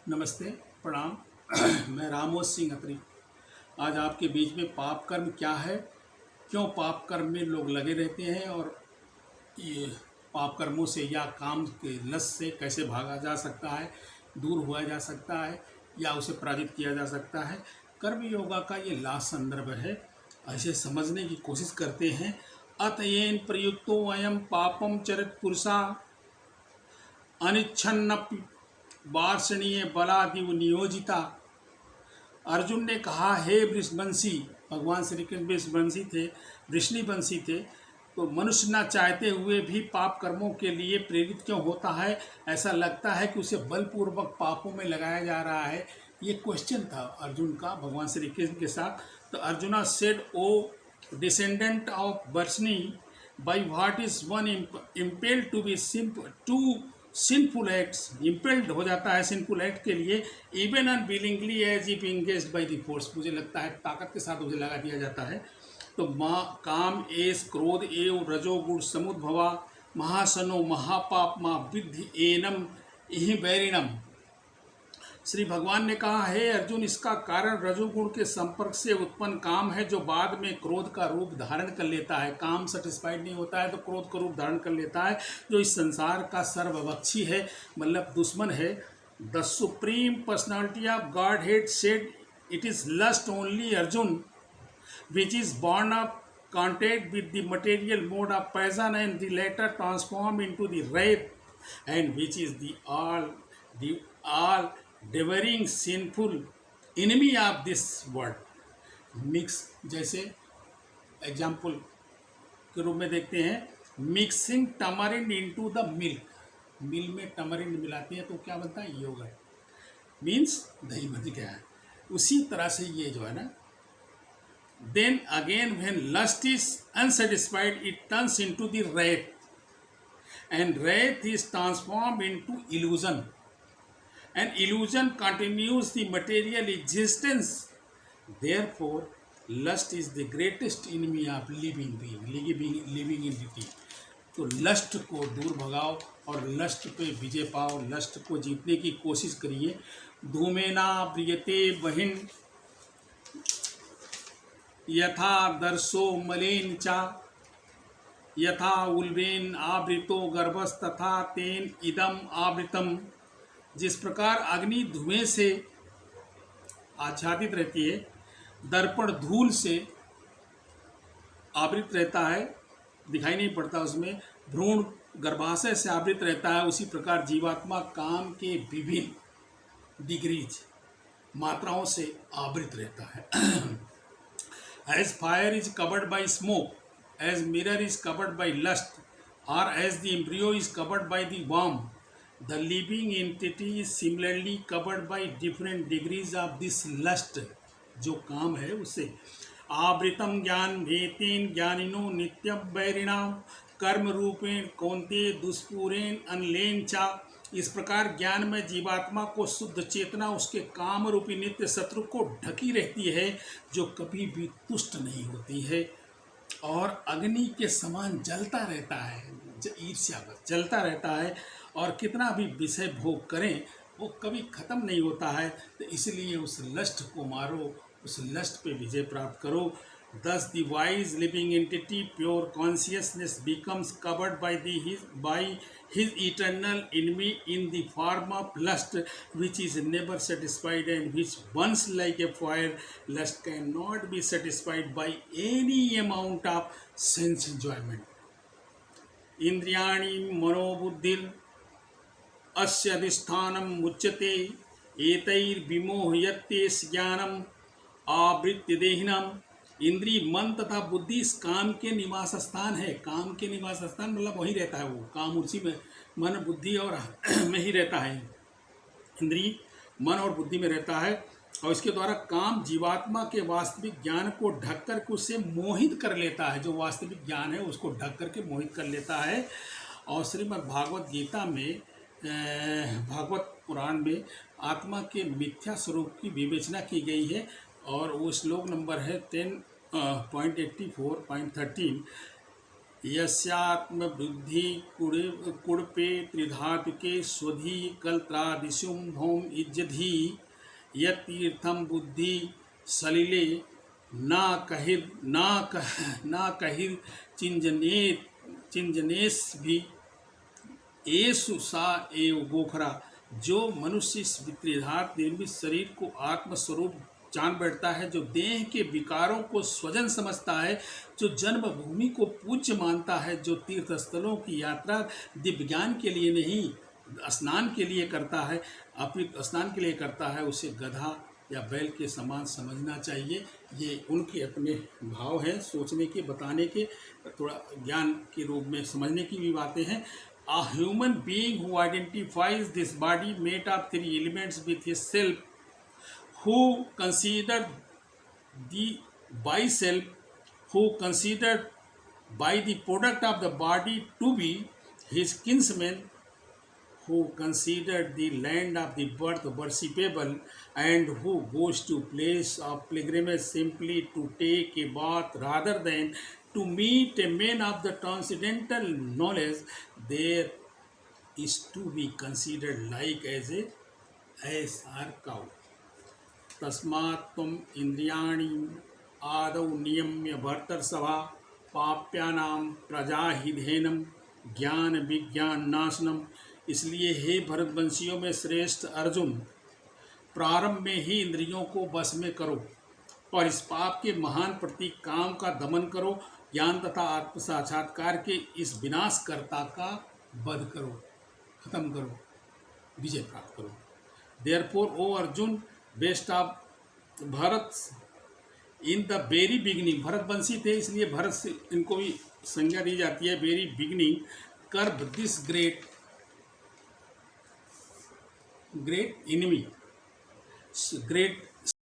नमस्ते, प्रणाम। मैं रामोद सिंह अत्री आज आपके बीच में पाप कर्म क्या है, क्यों पाप कर्म में लोग लगे रहते हैं और ये पाप कर्मों से या काम के लत से कैसे भागा जा सकता है, दूर हुआ जा सकता है या उसे पराजित किया जा सकता है। कर्म योगा का ये लास्ट संदर्भ है। ऐसे समझने की कोशिश करते हैं। अतएन प्रयुक्तो अयम पापम चरित पुरुषा अनिच्छन्नपि वार्षणीय बलादिव नियोजिता। अर्जुन ने कहा, हे वृषबंशी, भगवान श्री कृष्ण वृषबंशी थे, वृष्णिवंशी थे, तो मनुष्य ना चाहते हुए भी पाप कर्मों के लिए प्रेरित क्यों होता है? ऐसा लगता है कि उसे बलपूर्वक पापों में लगाया जा रहा है। ये क्वेश्चन था अर्जुन का भगवान श्री कृष्ण के साथ। तो Arjuna said, O descendant of Vrishni, by what is one impelled to be sinful acts, impelled हो जाता है sinful act के लिए, even unwillingly as if engaged by the force। मुझे लगता है ताकत के साथ उसे लगा दिया जाता है। तो काम एस क्रोध एव रजोगुण समुद्भवा महासनो महापाप माँ विद्धि एनम इहि वैरिणम। श्री भगवान ने कहा, हे अर्जुन, इसका कारण रजोगुण के संपर्क से उत्पन्न काम है, जो बाद में क्रोध का रूप धारण कर लेता है। काम सेटिस्फाइड नहीं होता है तो क्रोध का रूप धारण कर लेता है, जो इस संसार का सर्वभक्षी है, मतलब दुश्मन है। The supreme personality of Godhead said, it is lust only Arjun which is born of contact with the material mode of passion, and the latter transform into the wrath, and which is the all devouring sinful enemy of this world। Mix जैसे example के रूप में देखते हैं, mixing टमरिन into the milk. मिल में टमरिन मिलाते हैं तो क्या बनता है? योगर्ट, मीन्स दही बन गया है। उसी तरह से ये जो है ना, then again when lust is unsatisfied, it turns into the wrath, and wrath is transformed into illusion, and illusion continues the material existence। Therefore lust is the greatest enemy of living entity। तो lust को दूर भगाओ और lust पे विजय पाओ, lust को जीतने की कोशिश करिए। धूमेना प्रियते बहिन यथा दर्शो मलेन चा, यथा उल्बेन आवृतो गर्भस्तथा तेन इदम आवृतम। जिस प्रकार अग्नि धुएं से आच्छादित रहती है, दर्पण धूल से आवृत रहता है, दिखाई नहीं पड़ता उसमें, भ्रूण गर्भाशय से आवृत रहता है, उसी प्रकार जीवात्मा काम के विभिन्न डिग्रीज मात्राओं से आवृत रहता है। As fire is covered by smoke, as mirror is covered by lust, or as the embryo is covered by the worm, the living entity is similarly covered by different degrees of this lust। जो काम है उससे आवृतम ज्ञान भेतेन ज्ञानिनो नित्यम वैरिणाम कर्म रूपेण कौन्ते दुष्पूरेण अनलेन चा। इस प्रकार ज्ञान में जीवात्मा को शुद्ध चेतना उसके काम रूपी नित्य शत्रु को ढकी रहती है, जो कभी भी तुष्ट नहीं होती है और अग्नि के समान जलता रहता है, ईर्ष्या बस जलता रहता है, और कितना भी विषय भोग करें वो कभी खत्म नहीं होता है। तो इसलिए उस लस्ट को मारो, उस लस्ट पे विजय प्राप्त करो। Thus the wise living entity, pure consciousness, becomes covered by his eternal enemy in the form of lust, which is never satisfied and which burns like a fire। Lust cannot be satisfied by any amount of sense enjoyment। इंद्रियाणि मनोबुद्धिर अस्य अधिष्ठानम मुच्यते, एतैर्विमोह्यते ज्ञानम आवृत्य देहिनम। इंद्रिय मन तथा बुद्धि इस काम के निवास स्थान है। काम के निवास स्थान मतलब वहीं रहता है, वो काम उसी में मन बुद्धि और में ही रहता है। इंद्रिय मन और बुद्धि में रहता है, और इसके द्वारा काम जीवात्मा के वास्तविक ज्ञान को ढक कर के उससे मोहित कर लेता है। जो वास्तविक ज्ञान है उसको ढक कर के मोहित कर लेता है। और श्रीमद् भागवत गीता में, भागवत पुराण में आत्मा के मिथ्या स्वरूप की विवेचना की गई है, और वो श्लोक नंबर है 10.84.13। यस्यात्म बुद्धि कुड़पे त्रिधातुके स्वधि कलत्रादिशुम भौम इज्जधि यतीर्थम बुद्धि सलिले ना कहिर चिंजनेस भी एसु सा एव गोखरा। जो मनुष्य इस त्रिधात निर्मित शरीर को आत्मस्वरूप जान बैठता है, जो देह के विकारों को स्वजन समझता है, जो जन्मभूमि को पूज्य मानता है, जो तीर्थ स्थलों की यात्रा दिव्य ज्ञान के लिए नहीं स्नान के लिए करता है, अपितु स्नान के लिए करता है, उसे गधा या बैल के समान समझना चाहिए। ये उनके अपने भाव हैं, सोचने के, बताने के, थोड़ा ज्ञान के रूप में समझने की भी बातें हैं। A human being who identifies this body made of three elements with his self, who considered the by self, who considered by the product of the body to be his kinsman, who considered the land of the birth worshipable, and who goes to place of pilgrimage simply to take a bath rather than to meet a man of the transcendental knowledge, there is to be considered like as a ass or cow. तस्मात् त्वम् इंद्रियाणि आदौ नियम्य भर्तर्षभा पाप्यानां प्रजाहिधेनम ज्ञान विज्ञान नाशनम। इसलिए हे भरतवंशियों में श्रेष्ठ अर्जुन, प्रारंभ में ही इंद्रियों को वश में करो और इस पाप के महान प्रतीक काम का दमन करो, ज्ञान तथा आत्म साक्षात्कार के इस विनाशकर्ता का वध करो, खत्म करो, विजय प्राप्त करो। Therefore O Arjun, best of Bharat in the very beginning, भरतवंशी थे इसलिए भरत से इनको भी संज्ञा दी जाती है, very beginning, curb this great enemy, great